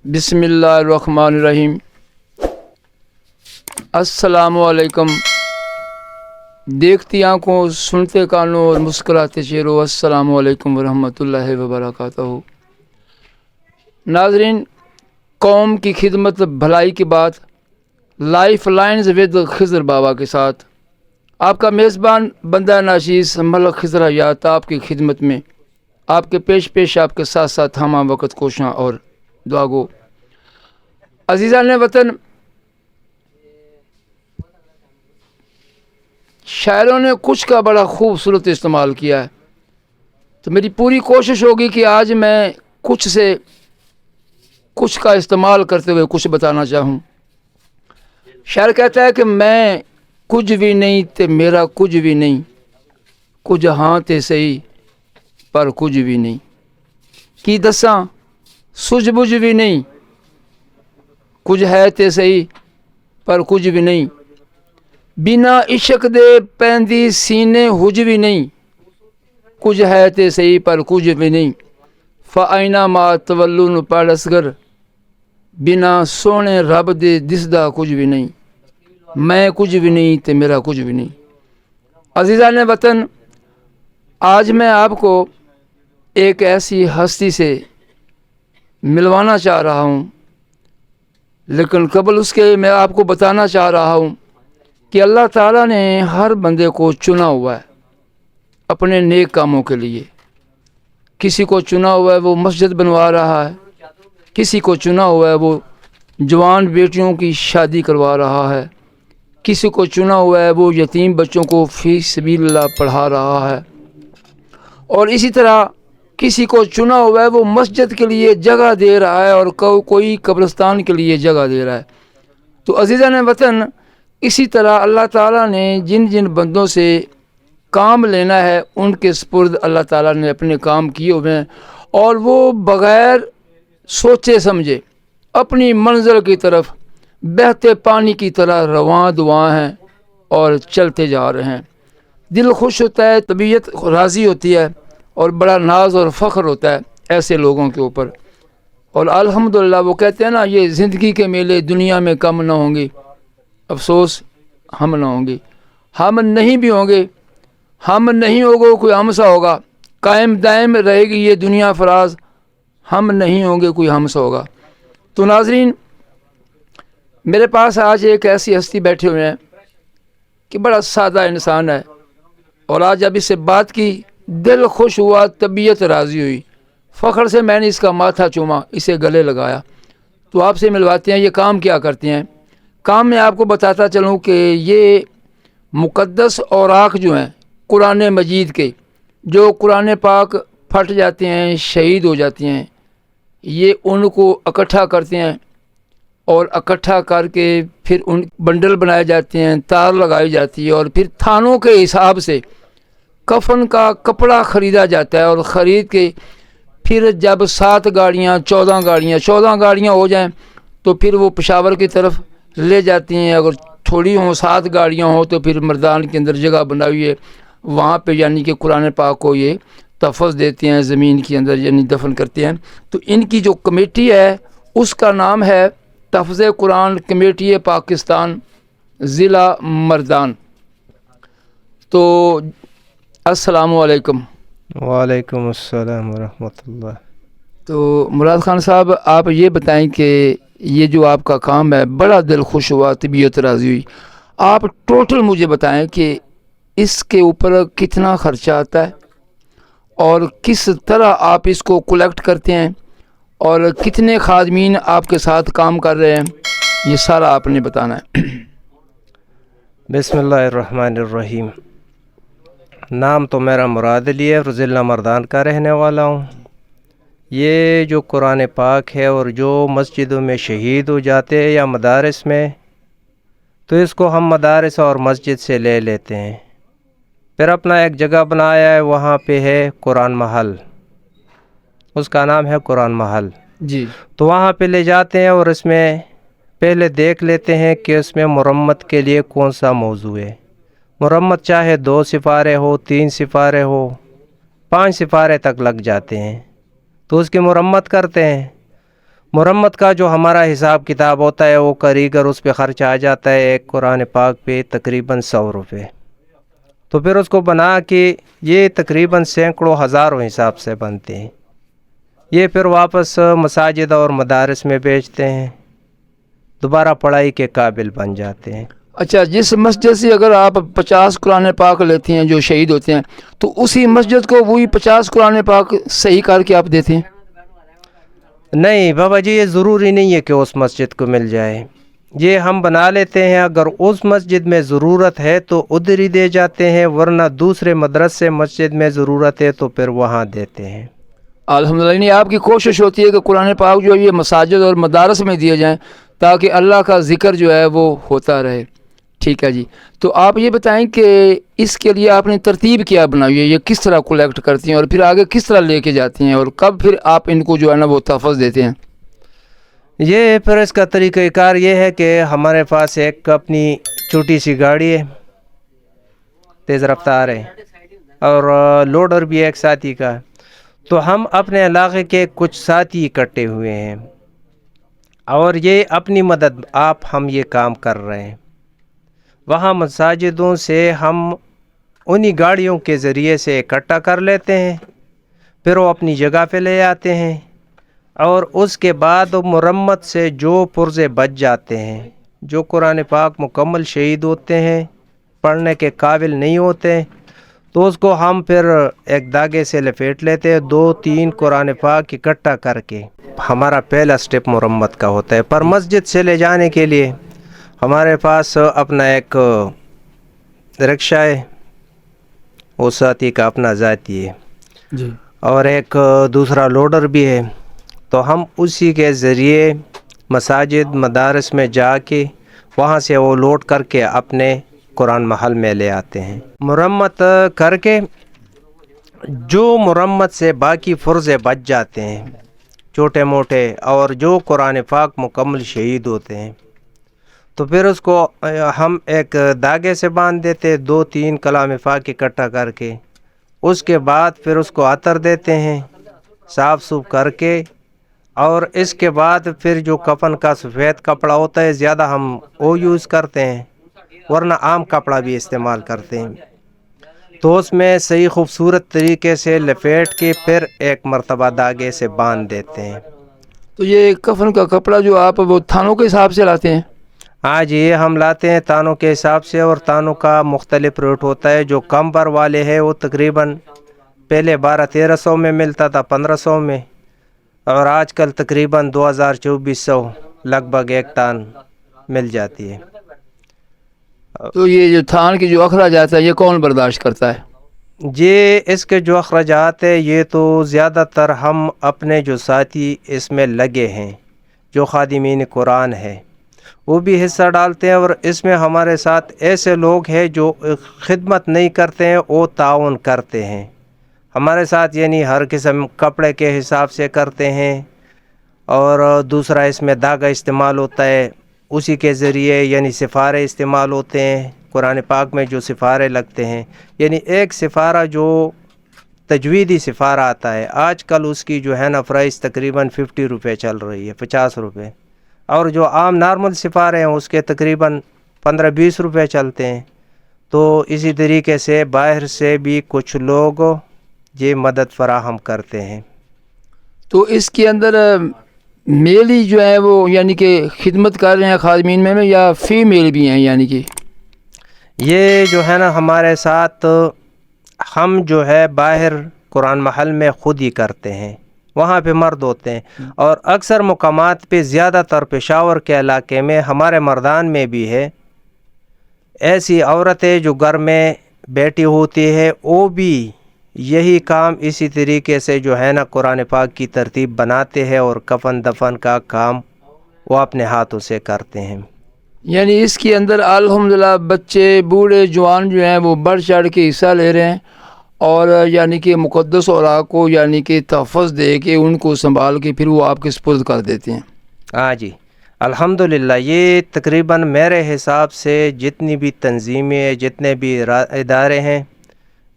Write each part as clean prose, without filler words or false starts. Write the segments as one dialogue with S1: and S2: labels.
S1: بسم اللہ الرحمن الرحیم۔ السلام علیکم۔ دیکھتی آنکھوں، سنتے کانوں اور مسکراتے چہروں، السلام علیکم ورحمۃ اللہ وبرکاتہ۔ ناظرین، قوم کی خدمت بھلائی کی بات، لائف لائنز ود خضر بابا کے ساتھ آپ کا میزبان بندہ ناشیز ملک خضر حیات آپ کی خدمت میں، آپ کے پیش آپ کے ساتھ ساتھ ہمہ وقت کوشاں اور دعا گو۔ عزیزان وطن، شاعروں نے کچھ کا بڑا خوبصورت استعمال کیا ہے، تو میری پوری کوشش ہوگی کہ آج میں کچھ کا استعمال کرتے ہوئے کچھ بتانا چاہوں۔ شاعر کہتا ہے کہ میں کچھ بھی نہیں تے میرا کچھ بھی نہیں، کچھ ہاں تے صحیح پر کچھ بھی نہیں، کی دساں سجھ بجھ بھی نہیں، کچھ ہے تے صحیح پر کچھ بھی نہیں، بنا عشق دے پیندی سینے حج بھی نہیں، کچھ ہے تے صحیح پر کچھ بھی نہیں، فائنہ ما تولون پڑھ اصغر، بنا سونے رب دے دسدا کچھ بھی نہیں، میں کچھ بھی نہیں تے میرا کچھ بھی نہیں۔ عزیزان وطن، آج میں آپ کو ایک ایسی ہستی سے ملوانا چاہ رہا ہوں، لیکن قبل اس کے میں آپ کو بتانا چاہ رہا ہوں کہ اللہ تعالیٰ نے ہر بندے کو چنا ہوا ہے اپنے نیک کاموں کے لیے۔ کسی کو چنا ہوا ہے وہ مسجد بنوا رہا ہے، کسی کو چنا ہوا ہے وہ جوان بیٹیوں کی شادی کروا رہا ہے، کسی کو چنا ہوا ہے وہ یتیم بچوں کو فی سبیل اللہ پڑھا رہا ہے، اور اسی طرح کسی کو چنا ہوا ہے وہ مسجد کے لیے جگہ دے رہا ہے اور کوئی قبرستان کے لیے جگہ دے رہا ہے۔ تو عزیزان وطن، اسی طرح اللہ تعالیٰ نے جن جن بندوں سے کام لینا ہے ان کے سپرد اللہ تعالیٰ نے اپنے کام کیے ہوئے ہیں، اور وہ بغیر سوچے سمجھے اپنی منزل کی طرف بہتے پانی کی طرح رواں دواں ہیں اور چلتے جا رہے ہیں۔ دل خوش ہوتا ہے، طبیعت راضی ہوتی ہے، اور بڑا ناز اور فخر ہوتا ہے ایسے لوگوں کے اوپر۔ اور الحمدللہ وہ کہتے ہیں نا، یہ زندگی کے میلے دنیا میں کم نہ ہوں گے، افسوس ہم نہ ہوں گے، ہم نہیں بھی ہوں گے، ہم نہیں ہوگا کوئی ہم سا ہوگا، قائم دائم رہے گی یہ دنیا فراز، ہم نہیں ہوں گے کوئی ہم سا ہوگا۔ تو ناظرین، میرے پاس آج ایک ایسی ہستی بیٹھے ہوئے ہیں کہ بڑا سادہ انسان ہے، اور آج جب اس سے بات کی دل خوش ہوا، طبیعت راضی ہوئی، فخر سے میں نے اس کا ماتھا چوما، اسے گلے لگایا۔ تو آپ سے ملواتے ہیں یہ کام کیا کرتے ہیں۔ کام میں آپ کو بتاتا چلوں کہ یہ مقدس اوراق جو ہیں قرآن مجید کے، جو قرآن پاک پھٹ جاتے ہیں، شہید ہو جاتے ہیں، یہ ان کو اکٹھا کرتے ہیں، اور اکٹھا کر کے پھر ان بنڈل بنائے جاتے ہیں، تار لگائی جاتی ہے، اور پھر تھانوں کے حساب سے کفن کا کپڑا خریدا جاتا ہے، اور خرید کے پھر جب 7 گاڑیاں 14 گاڑیاں ہو جائیں تو پھر وہ پشاور کی طرف لے جاتی ہیں۔ اگر تھوڑی ہوں 7 گاڑیاں ہوں تو پھر مردان کے اندر جگہ بنائی ہے، وہاں پہ یعنی کہ قرآن پاک کو یہ تحفظ دیتے ہیں، زمین کے اندر یعنی دفن کرتے ہیں۔ تو ان کی جو کمیٹی ہے اس کا نام ہے تحفظ قرآن کمیٹی پاکستان ضلع مردان۔ تو السلام علیکم۔
S2: وعلیکم السلام ورحمۃ اللہ۔
S1: تو مراد خان صاحب، آپ یہ بتائیں کہ یہ جو آپ کا کام ہے، بڑا دل خوش ہوا، طبیعت راضی ہوئی، آپ ٹوٹل مجھے بتائیں کہ اس کے اوپر کتنا خرچہ آتا ہے، اور کس طرح آپ اس کو کلیکٹ کرتے ہیں، اور کتنے خادمین آپ کے ساتھ کام کر رہے ہیں، یہ سارا آپ نے بتانا ہے۔
S2: بسم اللہ الرحمن الرحیم۔ نام تو میرا مراد علی ہے اور ضلع مردان کا رہنے والا ہوں۔ یہ جو قرآن پاک ہے اور جو مسجدوں میں شہید ہو جاتے ہیں یا مدارس میں، تو اس کو ہم مدارس اور مسجد سے لے لیتے ہیں، پھر اپنا ایک جگہ بنایا ہے، وہاں پہ ہے قرآن محل، اس کا نام ہے قرآن محل۔
S1: جی،
S2: تو وہاں پہ لے جاتے ہیں اور اس میں پہلے دیکھ لیتے ہیں کہ اس میں مرمت کے لیے کون سا موضوع ہے۔ مرمت چاہے 2 سپارے ہو، 3 سپارے ہو، 5 سپارے تک لگ جاتے ہیں، تو اس کی مرمت کرتے ہیں۔ مرمت کا جو ہمارا حساب کتاب ہوتا ہے وہ کاریگر اس پہ خرچ آ جاتا ہے ایک قرآن پاک پہ تقریباً 100 روپے. تو پھر اس کو بنا کے یہ تقریباً سینکڑوں ہزاروں حساب سے بنتے ہیں. یہ پھر واپس مساجد اور مدارس میں بیچتے ہیں, دوبارہ پڑھائی کے قابل بن جاتے ہیں.
S1: اچھا, جس مسجد سے اگر آپ 50 قرآن پاک لیتے ہیں جو شہید ہوتے ہیں, تو اسی مسجد کو وہی 50 قرآن پاک صحیح کر کے آپ دیتے ہیں؟
S2: نہیں بابا جی, یہ ضروری نہیں ہے کہ اس مسجد کو مل جائے. یہ ہم بنا لیتے ہیں, اگر اس مسجد میں ضرورت ہے تو ادھر ہی دے جاتے ہیں, ورنہ دوسرے مدرسے مسجد میں ضرورت ہے تو پھر وہاں دیتے ہیں.
S1: الحمدللہ. یعنی آپ کی کوشش ہوتی ہے کہ قرآن پاک جو ہے یہ مساجد اور مدارس میں دیے جائیں تاکہ اللہ کا ذکر جو ہے وہ ہوتا رہے. ٹھیک ہے جی. تو آپ یہ بتائیں کہ اس کے لیے آپ نے ترتیب کیا بنائی ہے, یہ کس طرح کلیکٹ کرتی ہیں اور پھر آگے کس طرح لے کے جاتی ہیں, اور کب پھر آپ ان کو جو ہے نا وہ تحفظ دیتے ہیں؟
S2: یہ پھر اس کا طریقہ کار یہ ہے کہ ہمارے پاس ایک اپنی چھوٹی سی گاڑی ہے, تیز رفتار ہے, اور لوڈر بھی ایک ساتھی کا. تو ہم اپنے علاقے کے کچھ ساتھی اکٹھے ہوئے ہیں اور یہ اپنی مدد آپ ہم یہ کام کر رہے ہیں. وہاں مساجدوں سے ہم انہی گاڑیوں کے ذریعے سے اکٹھا کر لیتے ہیں, پھر وہ اپنی جگہ پہ لے آتے ہیں, اور اس کے بعد مرمت سے جو پرزے بچ جاتے ہیں, جو قرآن پاک مکمل شہید ہوتے ہیں, پڑھنے کے قابل نہیں ہوتے, تو اس کو ہم پھر ایک داغے سے لپیٹ لیتے ہیں, 2-3 قرآن پاک اکٹھا کر کے. ہمارا پہلا سٹیپ مرمت کا ہوتا ہے. پر مسجد سے لے جانے کے لیے ہمارے پاس اپنا ایک رکشہ ہے, وہ ساتھی کا اپنا ذاتی ہے
S1: جی,
S2: اور ایک دوسرا لوڈر بھی ہے. تو ہم اسی کے ذریعے مساجد مدارس میں جا کے وہاں سے وہ لوڈ کر کے اپنے قرآن محل میں لے آتے ہیں. مرمت کر کے جو مرمت سے باقی فرضے بچ جاتے ہیں چھوٹے موٹے, اور جو قرآن پاک مکمل شہید ہوتے ہیں, تو پھر اس کو ہم ایک داغے سے باندھ دیتے, 2-3 کلام پاک اکٹھا کر کے. اس کے بعد پھر اس کو عطر دیتے ہیں صاف سوف کر کے, اور اس کے بعد پھر جو کفن کا سفید کپڑا ہوتا ہے زیادہ ہم وہ یوز کرتے ہیں, ورنہ عام کپڑا بھی استعمال کرتے ہیں. تو اس میں صحیح خوبصورت طریقے سے لپیٹ کے پھر ایک مرتبہ داغے سے باندھ دیتے ہیں.
S1: تو یہ کفن کا کپڑا جو آپ وہ تھانوں کے حساب سے لاتے ہیں؟
S2: ہاں جی, یہ ہم لاتے ہیں تانوں کے حساب سے, اور تانوں کا مختلف ریٹ ہوتا ہے. جو کم بر والے ہیں وہ تقریباً پہلے 1200-1300 میں ملتا تھا, 1500 میں, اور آج کل تقریباً 2400 لگ بھگ ایک تان مل جاتی ہے.
S1: تو یہ جو تھان کی جو اخراجات ہے یہ کون برداشت کرتا ہے؟
S2: یہ اس کے جو اخراجات ہے یہ تو زیادہ تر ہم اپنے جو ساتھی اس میں لگے ہیں, جو خادمین قرآن ہے, وہ بھی حصہ ڈالتے ہیں. اور اس میں ہمارے ساتھ ایسے لوگ ہیں جو خدمت نہیں کرتے ہیں, وہ تعاون کرتے ہیں ہمارے ساتھ, یعنی ہر قسم کپڑے کے حساب سے کرتے ہیں. اور دوسرا اس میں دھاگا استعمال ہوتا ہے, اسی کے ذریعے یعنی سفارے استعمال ہوتے ہیں. قرآن پاک میں جو سفارے لگتے ہیں, یعنی ایک سفارہ جو تجویدی سفارہ آتا ہے, آج کل اس کی جو ہے نا پرائس تقریباً 50 روپے چل رہی ہے, 50 روپے. اور جو عام نارمل سفارے ہیں اس کے تقریباً 15-20 روپے چلتے ہیں. تو اسی طریقے سے باہر سے بھی کچھ لوگ یہ مدد فراہم کرتے ہیں.
S1: تو اس کے اندر میل ہی جو ہے وہ یعنی کہ خدمت کر رہے ہیں خادمین میں, یا فیمیل بھی ہیں؟ یعنی کہ
S2: یہ جو ہے نا ہمارے ساتھ ہم جو ہے باہر قرآن محل میں خود ہی کرتے ہیں, وہاں پہ مرد ہوتے ہیں. اور اکثر مقامات پہ زیادہ تر پشاور کے علاقے میں ہمارے مردان میں بھی ہے ایسی عورتیں جو گھر میں بیٹھی ہوتی ہے, وہ بھی یہی کام اسی طریقے سے جو ہے نا قرآن پاک کی ترتیب بناتے ہیں, اور کفن دفن کا کام وہ اپنے ہاتھوں سے کرتے ہیں.
S1: یعنی اس کے اندر الحمدللہ بچے بوڑھے جوان جو ہیں وہ بڑھ چڑھ کے حصہ لے رہے ہیں, اور یعنی کہ مقدس اوراق کو یعنی کہ تحفظ دے کے ان کو سنبھال کے پھر وہ آپ کے سپرد کر دیتے ہیں.
S2: ہاں جی, الحمدللہ. یہ تقریباً میرے حساب سے جتنی بھی تنظیمیں, جتنے بھی ادارے ہیں,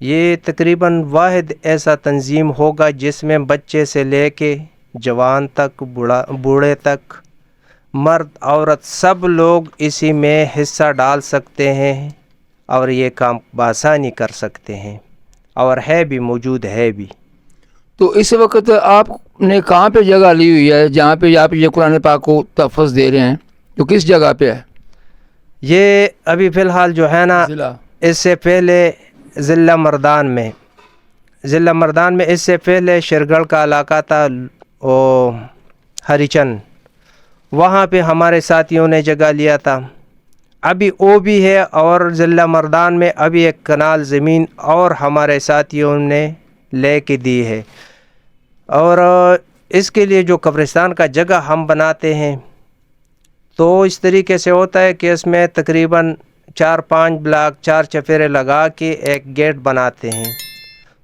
S2: یہ تقریباً واحد ایسا تنظیم ہوگا جس میں بچے سے لے کے جوان تک بوڑھے تک، مرد عورت سب لوگ اسی میں حصہ ڈال سکتے ہیں اور یہ کام بآسانی کر سکتے ہیں، اور ہے بھی، موجود ہے بھی۔
S1: تو اس وقت آپ نے کہاں پہ جگہ لی ہوئی ہے جہاں پہ آپ یہ قرآن پاک کو تحفظ دے رہے ہیں؟ تو کس جگہ پہ ہے؟
S2: یہ ابھی فی الحال جو ہے نا،
S1: ضلع
S2: اس سے پہلے ضلع مردان میں اس سے پہلے شرگڑھ کا علاقہ تھا، ہری چند، وہاں پہ ہمارے ساتھیوں نے جگہ لیا تھا۔ ابھی وہ بھی ہے، اور ضلع مردان میں ابھی ایک کنال زمین اور ہمارے ساتھیوں نے لے کے دی ہے، اور اس کے لیے جو قبرستان کا جگہ ہم بناتے ہیں تو اس طریقے سے ہوتا ہے کہ اس میں تقریباً 4-5 بلاک 4 چفیرے لگا کے ایک گیٹ بناتے ہیں۔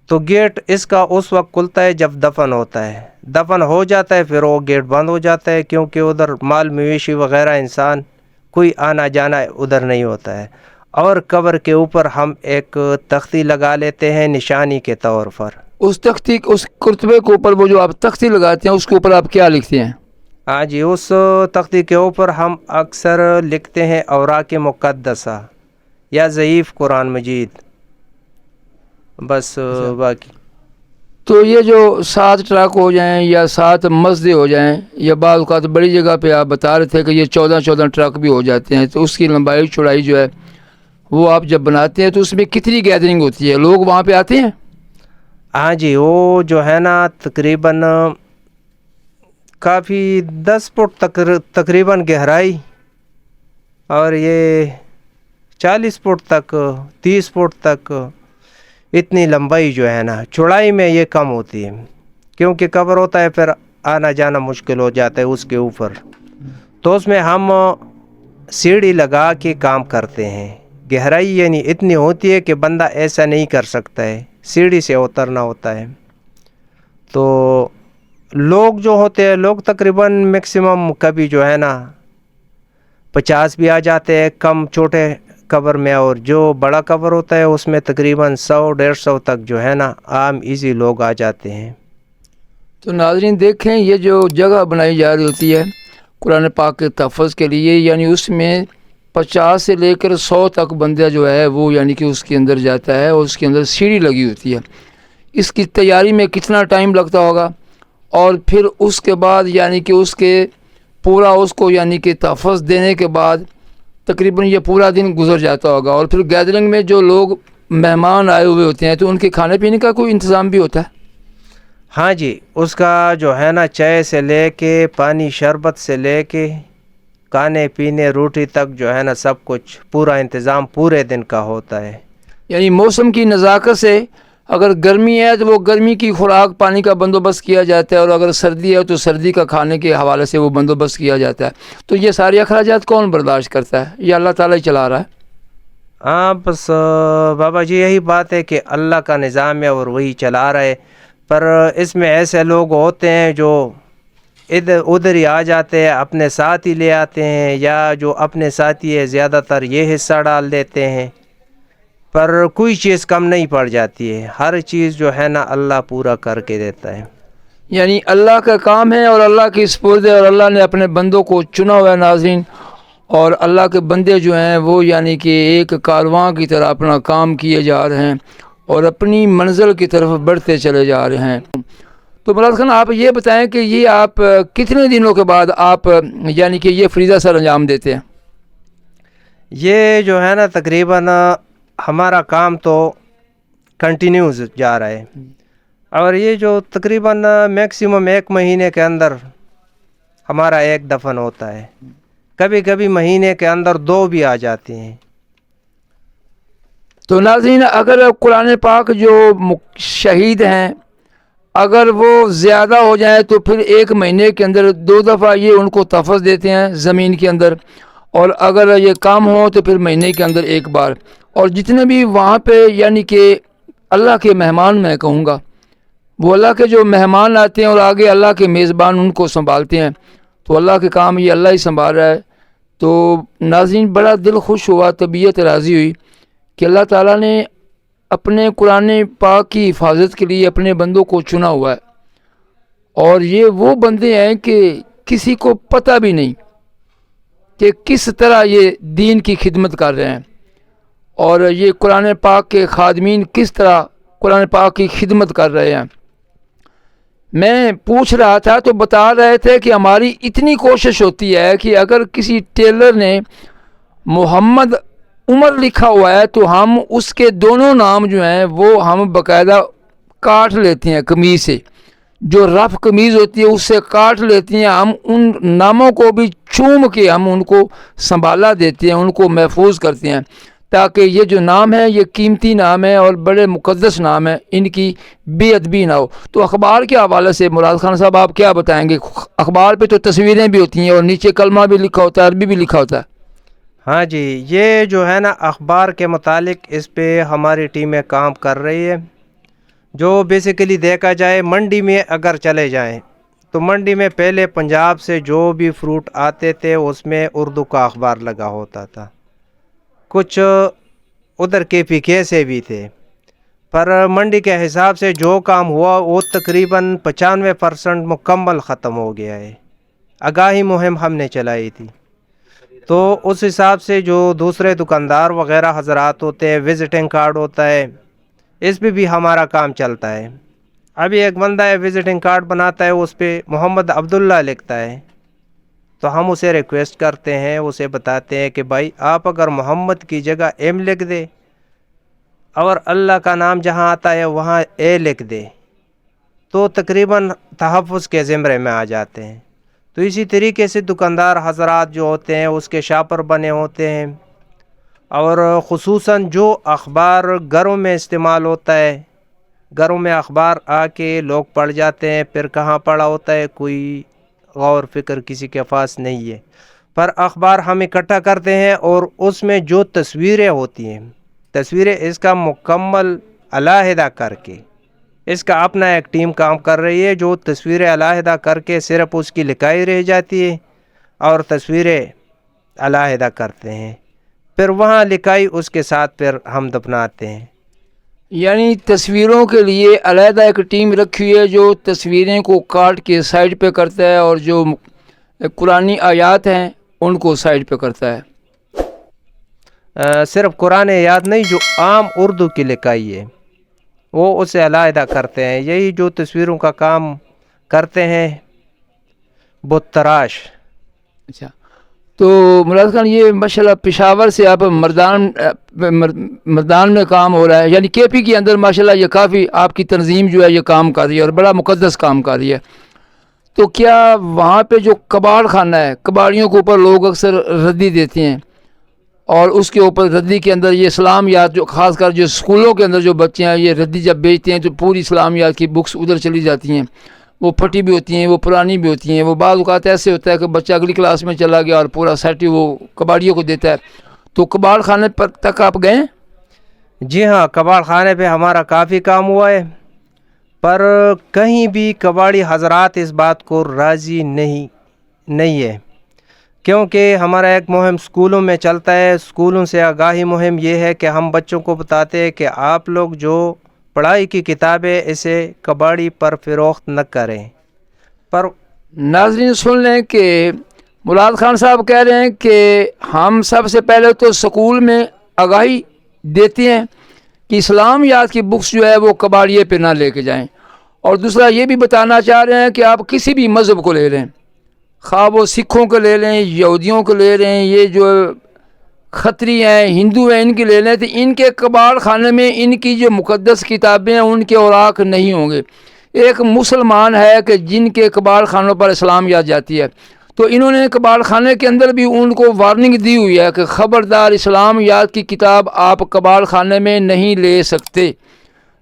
S2: تو گیٹ اس کا اس وقت کھلتا ہے جب دفن ہوتا ہے، دفن ہو جاتا ہے پھر وہ گیٹ بند ہو جاتا ہے، کیونکہ ادھر مال مویشی وغیرہ انسان کوئی آنا جانا ادھر نہیں ہوتا ہے۔ اور قبر کے اوپر ہم ایک تختی لگا لیتے ہیں نشانی کے طور پر۔
S1: اس تختی، اس کرتبے کے اوپر وہ جو آپ تختی لگاتے ہیں اس کے اوپر آپ کیا لکھتے ہیں؟
S2: ہاں جی، اس تختی کے اوپر ہم اکثر لکھتے ہیں اوراق مقدسہ یا ضعیف قرآن مجید، بس باقی۔
S1: تو یہ جو 7 ٹرک ہو جائیں یا 7 مسجدیں ہو جائیں، یا بعض اوقات بڑی جگہ پہ آپ بتا رہے تھے کہ یہ 14 ٹرک بھی ہو جاتے ہیں، تو اس کی لمبائی چوڑائی جو ہے وہ آپ جب بناتے ہیں تو اس میں کتنی گیدرنگ ہوتی ہے؟ لوگ وہاں پہ آتے ہیں؟
S2: ہاں جی، وہ جو ہے نا تقریباً کافی 10 فٹ تقریباً گہرائی، اور یہ 40 فٹ تک 30 فٹ تک اتنی لمبائی جو ہے نا، چوڑائی میں یہ کم ہوتی ہے، کیونکہ قبر ہوتا ہے پھر آنا جانا مشکل ہو جاتا ہے اس کے اوپر، تو اس میں ہم سیڑھی لگا کے کام کرتے ہیں۔ گہرائی یعنی اتنی ہوتی ہے کہ بندہ ایسا نہیں کر سکتا ہے، سیڑھی سے اترنا ہوتا ہے۔ تو لوگ جو ہوتے ہیں، لوگ تقریباً میکسیمم کبھی جو ہے نا 50 بھی آ جاتے ہیں کم چھوٹے قبر میں، اور جو بڑا قبر ہوتا ہے اس میں تقریباً 100-150 تک جو ہے نا عام ایزی لوگ آ جاتے ہیں۔
S1: تو ناظرین دیکھیں، یہ جو جگہ بنائی جا رہی ہوتی ہے قرآن پاک کے تحفظ کے لیے، یعنی اس میں 50 سے لے کر 100 تک بندہ جو ہے وہ یعنی کہ اس کے اندر جاتا ہے، اور اس کے اندر سیڑھی لگی ہوتی ہے۔ اس کی تیاری میں کتنا ٹائم لگتا ہوگا، اور پھر اس کے بعد یعنی کہ اس کے پورا اس کو یعنی کہ تحفظ دینے کے بعد تقریباً یہ پورا دن گزر جاتا ہوگا، اور پھر گیدرنگ میں جو لوگ مہمان آئے ہوئے ہوتے ہیں تو ان کے کھانے پینے کا کوئی انتظام بھی ہوتا ہے؟
S2: ہاں جی، اس کا جو ہے نا چائے سے لے کے پانی شربت سے لے کے کھانے پینے روٹی تک جو ہے نا سب کچھ پورا انتظام پورے دن کا ہوتا ہے۔
S1: یعنی موسم کی نزاکت سے اگر گرمی ہے تو وہ گرمی کی خوراک پانی کا بندوبست کیا جاتا ہے، اور اگر سردی ہے تو سردی کا کھانے کے حوالے سے وہ بندوبست کیا جاتا ہے۔ تو یہ سارے اخراجات کون برداشت کرتا ہے؟ یہ اللہ تعالیٰ ہی چلا رہا ہے؟
S2: ہاں بس بابا جی یہی بات ہے کہ اللہ کا نظام ہے اور وہی چلا رہا ہے، پر اس میں ایسے لوگ ہوتے ہیں جو ادھر ہی آ جاتے ہیں، اپنے ساتھ ہی لے آتے ہیں، یا جو اپنے ساتھی ہے زیادہ تر یہ حصہ ڈال دیتے ہیں، پر کوئی چیز کم نہیں پڑ جاتی ہے، ہر چیز جو ہے نا اللہ پورا کر کے دیتا ہے۔
S1: یعنی اللہ کا کام ہے اور اللہ کی سپرد ہے، اور اللہ نے اپنے بندوں کو چنا ہوا ہے ناظرین، اور اللہ کے بندے جو ہیں وہ یعنی کہ ایک کارواں کی طرح اپنا کام کیے جا رہے ہیں اور اپنی منزل کی طرف بڑھتے چلے جا رہے ہیں۔ تو مراد خان آپ یہ بتائیں کہ یہ آپ کتنے دنوں کے بعد آپ یعنی کہ یہ فریضہ سر انجام دیتے ہیں؟
S2: یہ جو ہے نا تقریباً ہمارا کام تو کنٹینیوز جا رہا ہے، اور یہ جو تقریباً میکسیمم 1 مہینے کے اندر ہمارا ایک دفن ہوتا ہے، کبھی کبھی مہینے کے اندر 2 بھی آ جاتے ہیں۔
S1: تو ناظرین اگر قرآن پاک جو شہید ہیں اگر وہ زیادہ ہو جائیں تو پھر 1 مہینے کے اندر 2 دفعہ یہ ان کو تحفظ دیتے ہیں زمین کے اندر، اور اگر یہ کام ہو تو پھر مہینے کے اندر 1 بار۔ اور جتنے بھی وہاں پہ یعنی کہ اللہ کے مہمان میں کہوں گا، وہ اللہ کے جو مہمان آتے ہیں اور آگے اللہ کے میزبان ان کو سنبھالتے ہیں، تو اللہ کے کام یہ اللہ ہی سنبھال رہا ہے۔ تو ناظرین بڑا دل خوش ہوا، طبیعت راضی ہوئی کہ اللہ تعالیٰ نے اپنے قرآن پاک کی حفاظت کے لیے اپنے بندوں کو چنا ہوا ہے، اور یہ وہ بندے ہیں کہ کسی کو پتہ بھی نہیں کہ کس طرح یہ دین کی خدمت کر رہے ہیں، اور یہ قرآن پاک کے خادمین کس طرح قرآن پاک کی خدمت کر رہے ہیں۔ میں پوچھ رہا تھا تو بتا رہے تھے کہ ہماری اتنی کوشش ہوتی ہے کہ اگر کسی ٹیلر نے محمد عمر لکھا ہوا ہے تو ہم اس کے دونوں نام جو ہیں وہ ہم باقاعدہ کاٹ لیتے ہیں قمیض سے، جو رف قمیض ہوتی ہے اس سے کاٹ لیتی ہیں، ہم ان ناموں کو بھی چوم کے ہم ان کو سنبھالا دیتے ہیں، ان کو محفوظ کرتے ہیں تاکہ یہ جو نام ہے یہ قیمتی نام ہے اور بڑے مقدس نام ہے، ان کی بے ادبی نہ ہو۔ تو اخبار کے حوالے سے مراد خان صاحب آپ کیا بتائیں گے؟ اخبار پہ تو تصویریں بھی ہوتی ہیں اور نیچے کلمہ بھی لکھا ہوتا ہے، عربی بھی لکھا ہوتا ہے۔
S2: ہاں جی، یہ جو ہے نا اخبار کے متعلق اس پہ ہماری ٹیمیں کام کر رہی ہے۔ جو بیسیکلی دیکھا جائے منڈی میں اگر چلے جائیں تو منڈی میں پہلے پنجاب سے جو بھی فروٹ آتے تھے اس میں اردو کا اخبار لگا ہوتا تھا، کچھ ادھر KPK سے بھی تھے، پر منڈی کے حساب سے جو کام ہوا وہ تقریباً 95% مکمل ختم ہو گیا ہے۔ آگاہی مہم ہم نے چلائی تھی، تو اس حساب سے جو دوسرے دکاندار وغیرہ حضرات ہوتے ہیں، وزٹنگ کارڈ ہوتا ہے، اس پہ بھی ہمارا کام چلتا ہے۔ ابھی ایک بندہ ہے وزٹنگ کارڈ بناتا ہے، اس پہ محمد عبداللہ لکھتا ہے، تو ہم اسے ریکویسٹ کرتے ہیں، اسے بتاتے ہیں کہ بھائی آپ اگر محمد کی جگہ M لکھ دے اور اللہ کا نام جہاں آتا ہے وہاں A لکھ دے تو تقریباً تحفظ کے زمرے میں آ جاتے ہیں۔ تو اسی طریقے سے دکاندار حضرات جو ہوتے ہیں اس کے شاپر بنے ہوتے ہیں، اور خصوصاً جو اخبار گھروں میں استعمال ہوتا ہے، گھروں میں اخبار آ کے لوگ پڑھ جاتے ہیں، پھر کہاں پڑھا ہوتا ہے کوئی غور فکر کسی کے پاس نہیں ہے، پر اخبار ہم اکٹھا کرتے ہیں اور اس میں جو تصویریں ہوتی ہیں، تصویریں اس کا مکمل علیحدہ کر کے، اس کا اپنا ایک ٹیم کام کر رہی ہے جو تصویریں علیحدہ کر کے صرف اس کی لکھائی رہ جاتی ہے اور تصویریں علیحدہ کرتے ہیں، پھر وہاں لکھائی اس کے ساتھ پھر ہم دفناتے ہیں۔
S1: یعنی تصویروں کے لیے علیحدہ ایک ٹیم رکھی ہوئی ہے جو تصویریں کو کاٹ کے سائڈ پہ کرتا ہے اور جو قرآنی آیات ہیں ان کو سائڈ پہ کرتا ہے۔
S2: صرف قرآن یاد نہیں، جو عام اردو کی لکھائی ہے وہ اسے علیحدہ کرتے ہیں۔ یہی جو تصویروں کا کام کرتے ہیں بت تراش۔
S1: اچھا، تو مراد خان یہ ماشاءاللہ پشاور سے آپ مردان میں کام ہو رہا ہے، یعنی KP کے اندر ماشاءاللہ یہ کافی آپ کی تنظیم جو ہے یہ کام کر رہی ہے اور بڑا مقدس کام کر رہی ہے۔ تو کیا وہاں پہ جو کباڑ خانہ ہے، کباڑیوں کے اوپر لوگ اکثر ردی دیتے ہیں اور اس کے اوپر ردی کے اندر یہ اسلامیات، جو خاص کر جو اسکولوں کے اندر جو بچے ہیں یہ ردی جب بیچتے ہیں تو پوری اسلامیات کی بکس ادھر چلی جاتی ہیں، وہ پھٹی بھی ہوتی ہیں، وہ پرانی بھی ہوتی ہیں، وہ بعض اوقات ایسے ہوتا ہے کہ بچہ اگلی کلاس میں چلا گیا اور پورا سیٹ ہی وہ کباڑیوں کو دیتا ہے۔ تو کباڑ خانے پر تک آپ گئے؟
S2: جی ہاں، کباڑ خانے پہ ہمارا کافی کام ہوا ہے، پر کہیں بھی کباڑی حضرات اس بات کو راضی نہیں ہے، کیونکہ ہمارا ایک مہم اسکولوں میں چلتا ہے۔ اسکولوں سے آگاہی مہم یہ ہے کہ ہم بچوں کو بتاتے ہیں کہ آپ لوگ جو پڑھائی کی کتابیں اسے کباڑی پر فروخت نہ کریں۔ پر
S1: ناظرین سن لیں کہ مراد خان صاحب کہہ رہے ہیں کہ ہم سب سے پہلے تو سکول میں آگاہی دیتے ہیں کہ اسلامیات کی بکس جو ہے وہ کباڑیے پہ نہ لے کے جائیں، اور دوسرا یہ بھی بتانا چاہ رہے ہیں کہ آپ کسی بھی مذہب کو لے لیں، خواہ وہ سکھوں کو لے لیں، یہودیوں کو لے لیں، یہ جو کھتری ہیں، ہندو ہیں، ان کی لے لیں، تو ان کے کباڑ خانے میں ان کی جو مقدس کتابیں ہیں ان کے اوراق نہیں ہوں گے۔ ایک مسلمان ہے کہ جن کے کباڑ خانوں پر اسلامیات جاتی ہے، تو انہوں نے کباڑ خانے کے اندر بھی ان کو وارننگ دی ہوئی ہے کہ خبردار اسلامیات کی کتاب آپ کباڑ خانے میں نہیں لے سکتے۔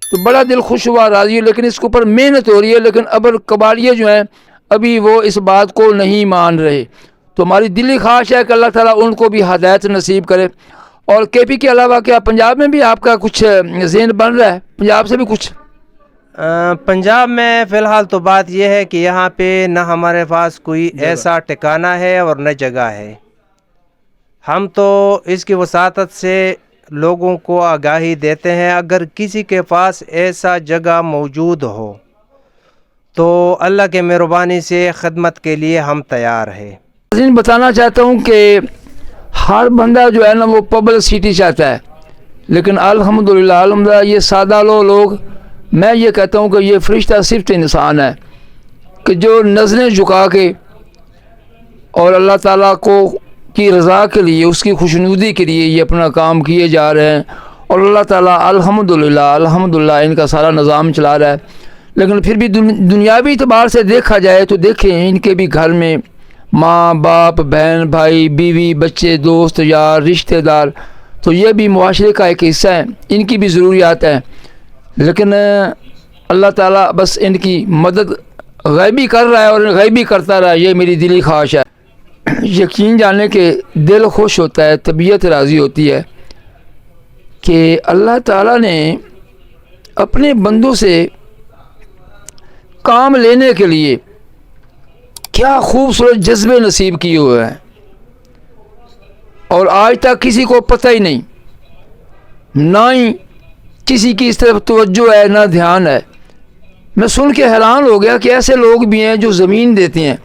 S1: تو بڑا دل خوش ہوا، راضی ہے، لیکن اس کے اوپر محنت ہو رہی ہے، لیکن اب کباڑیے جو ہیں ابھی وہ اس بات کو نہیں مان رہے۔ تو ہماری دلی خواہش ہے کہ اللہ تعالیٰ ان کو بھی ہدایت نصیب کرے۔ اور KP کے علاوہ کیا پنجاب میں بھی آپ کا کچھ ذہن بن رہا ہے؟ پنجاب سے بھی کچھ؟
S2: پنجاب میں فی الحال تو بات یہ ہے کہ یہاں پہ نہ ہمارے پاس کوئی ایسا ٹھکانہ ہے اور نہ جگہ ہے۔ ہم تو اس کی وساطت سے لوگوں کو آگاہی دیتے ہیں، اگر کسی کے پاس ایسا جگہ موجود ہو تو اللہ کے مہربانی سے خدمت کے لیے ہم تیار ہیں۔
S1: بتانا چاہتا ہوں کہ ہر بندہ جو ہے نا وہ پبلسٹی چاہتا ہے، لیکن الحمدللہ یہ سادہ لوگ، میں یہ کہتا ہوں کہ یہ فرشتہ صرف انسان ہے کہ جو نظریں جھکا کے اور اللہ تعالیٰ کی رضا کے لیے، اس کی خوشنودی کے لیے یہ اپنا کام کیے جا رہے ہیں، اور اللہ تعالیٰ الحمدللہ ان کا سارا نظام چلا رہا ہے۔ لیکن پھر بھی دنیاوی اعتبار سے دیکھا جائے تو دیکھیں ان کے بھی گھر میں ماں باپ، بہن بھائی، بیوی، بچے، دوست یار، رشتہ دار، تو یہ بھی معاشرے کا ایک حصہ ہے، ان کی بھی ضروریات ہیں۔ لیکن اللہ تعالیٰ بس ان کی مدد غیبی کر رہا ہے اور غیبی کرتا رہا ہے، یہ میری دلی خواہش ہے۔ یقین جانے کہ دل خوش ہوتا ہے، طبیعت راضی ہوتی ہے کہ اللہ تعالیٰ نے اپنے بندوں سے کام لینے کے لیے کیا خوبصورت جذبے نصیب کیے ہوئے ہیں، اور آج تک کسی کو پتہ ہی نہیں، نہ ہی کسی کی اس طرف توجہ ہے نہ دھیان ہے۔ میں سن کے حیران ہو گیا کہ ایسے لوگ بھی ہیں جو زمین دیتے ہیں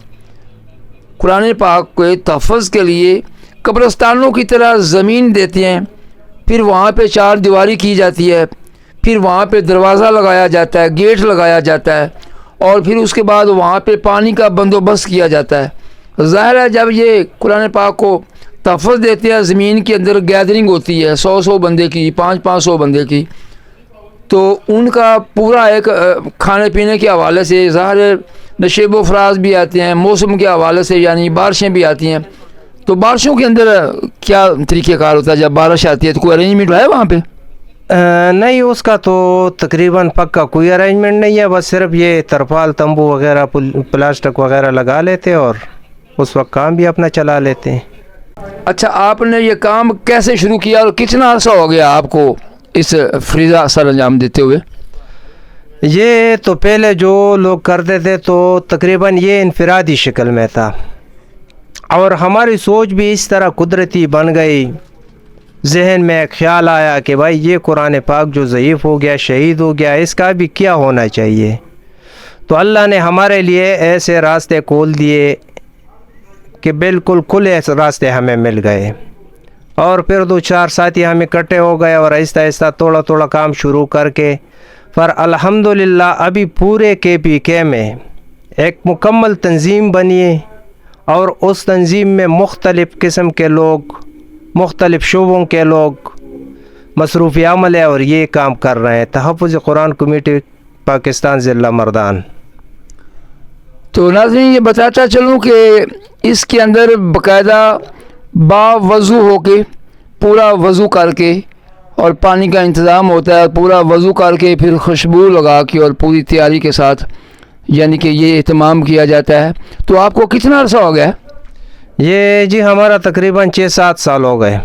S1: قرآن پاک کے تحفظ کے لیے، قبرستانوں کی طرح زمین دیتے ہیں، پھر وہاں پہ چار دیواری کی جاتی ہے، پھر وہاں پہ دروازہ لگایا جاتا ہے، گیٹ لگایا جاتا ہے، اور پھر اس کے بعد وہاں پہ پانی کا بندوبست کیا جاتا ہے۔ ظاہر ہے جب یہ قرآن پاک کو تحفظ دیتے ہیں، زمین کے اندر گیدرنگ ہوتی ہے 100 بندے کی، 500 بندے کی، تو ان کا پورا ایک کھانے پینے کے حوالے سے ظاہر نشیب و فراز بھی آتے ہیں، موسم کے حوالے سے یعنی بارشیں بھی آتی ہیں، تو بارشوں کے اندر کیا طریقہ کار ہوتا ہے؟ جب بارش آتی ہے تو کوئی ارینجمنٹ ہے وہاں پہ؟
S2: نہیں، اس کا تو تقریباً پکا کوئی ارینجمنٹ نہیں ہے، بس صرف یہ ترپال تمبو وغیرہ پلاسٹک وغیرہ لگا لیتے اور اس وقت کام بھی اپنا چلا لیتے ہیں۔
S1: اچھا، آپ نے یہ کام کیسے شروع کیا اور کتنا عرصہ ہو گیا آپ کو اس فریضہ سر انجام دیتے ہوئے؟
S2: یہ تو پہلے جو لوگ کرتے تھے تو تقریباً یہ انفرادی شکل میں تھا، اور ہماری سوچ بھی اس طرح قدرتی بن گئی، ذہن میں ایک خیال آیا کہ بھائی یہ قرآن پاک جو ضعیف ہو گیا، شہید ہو گیا، اس کا بھی کیا ہونا چاہیے۔ تو اللہ نے ہمارے لیے ایسے راستے کھول دیے کہ بالکل کھلے راستے ہمیں مل گئے، اور پھر 2-4 ساتھی ہم اکٹھے ہو گئے اور آہستہ آہستہ تھوڑا کام شروع کر کے پر الحمدللہ ابھی پورے KPK میں ایک مکمل تنظیم بنی ہے، اور اس تنظیم میں مختلف قسم کے لوگ، مختلف شعبوں کے لوگ مصروف عمل ہے اور یہ کام کر رہے ہیں۔ تحفظ قرآن کمیٹی پاکستان ضلع مردان۔
S1: تو ناظرین یہ بتاتا چلوں کہ اس کے اندر باقاعدہ باوضو ہو کے، پورا وضو کر کے، اور پانی کا انتظام ہوتا ہے، پورا وضو کر کے پھر خوشبو لگا کے اور پوری تیاری کے ساتھ یعنی کہ یہ اہتمام کیا جاتا ہے۔ تو آپ کو کتنا عرصہ ہو گیا؟
S2: یہ جی ہمارا تقریباً 6-7 سال ہو گئے۔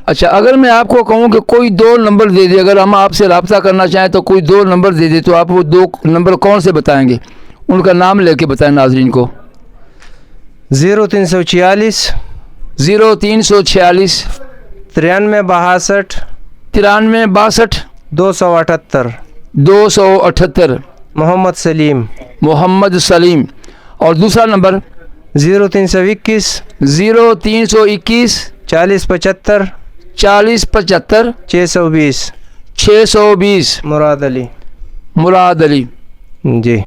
S1: اچھا، اگر میں آپ کو کہوں کہ کوئی 2 نمبر دے دے، اگر ہم آپ سے رابطہ کرنا چاہیں تو کوئی 2 نمبر دے دے، تو آپ وہ 2 نمبر کون سے بتائیں گے؟ ان کا نام لے کے بتائیں ناظرین کو۔
S2: 0346
S1: 0346
S2: 9362
S1: 9362
S2: 278
S1: 278
S2: محمد سلیم۔
S1: محمد سلیم۔ اور دوسرا نمبر
S2: 0321
S1: 0321
S2: 4075
S1: 4075
S2: 620
S1: 620
S2: مراد علی۔
S1: مراد علی۔
S2: جی۔